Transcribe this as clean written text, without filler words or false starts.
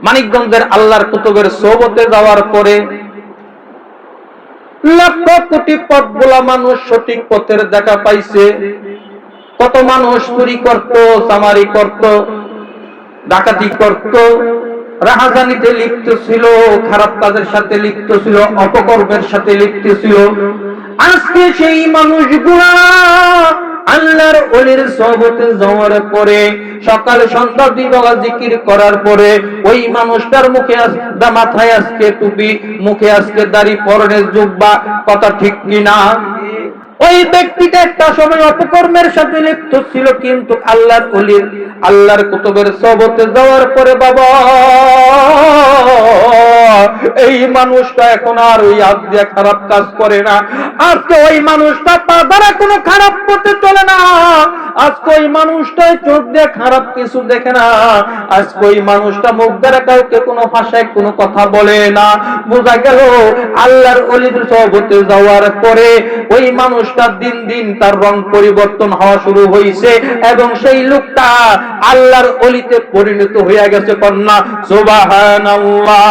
মানিকগঞ্জের আল্লাহর কুতুবের সোহবতে যাওয়ার পরে লক্ষ কোটি পথ বলা মানুষ সঠিক পথের দেখা পাইছে। কত মানুষ চুরি করত, চামারি করত, ডাকাতি করত, রাহাজানিতে লিপ্ত ছিল, খারাপ কাজের সাথে লিপ্ত ছিল, অপকর্মের সাথে লিপ্ত ছিল। আজকে সেই মানুষগুলা আল্লাহর ওলির সোহবতে যাওয়ার পরে, সকাল সন্ধ্যা দুইবেলা জিকির করার পরে, ওই মানুষটার মুখে মাথায় আজকে টুপি, মুখে আজকে দাড়ি, পরনে জুব্বা, কথা ঠিক কিনা? ওই ব্যক্তিটা একটা সময় অপকর্মের সাথে লিপ্ত ছিল, কিন্তু আল্লাহর ওলির, আল্লাহর কুতুবের সোহবতে যাওয়ার পরে বাবা এই মানুষটা এখন আর ওই হাত দিয়ে খারাপ কাজ করে না। আজকে ওই মানুষটা পা দ্বারা কোনো খারাপ করতে চলে না। আজকে ওই মানুষটা চোখ দিয়ে খারাপ কিছু দেখে না। আজকে ওই মানুষটা মুখ দ্বারা কাউকে কোনো ভাষায় কোনো কথা বলে না। বোঝা গেল আল্লাহর ওলির সোহবতে যাওয়ার পরে ওই মানুষটা দিন দিন তার রং পরিবর্তন হওয়া শুরু হয়েছে, এবং সেই লোকটা আল্লাহর ওলিতে পরিণত হয়ে গেছে। কন্যা সুবহানাল্লাহ।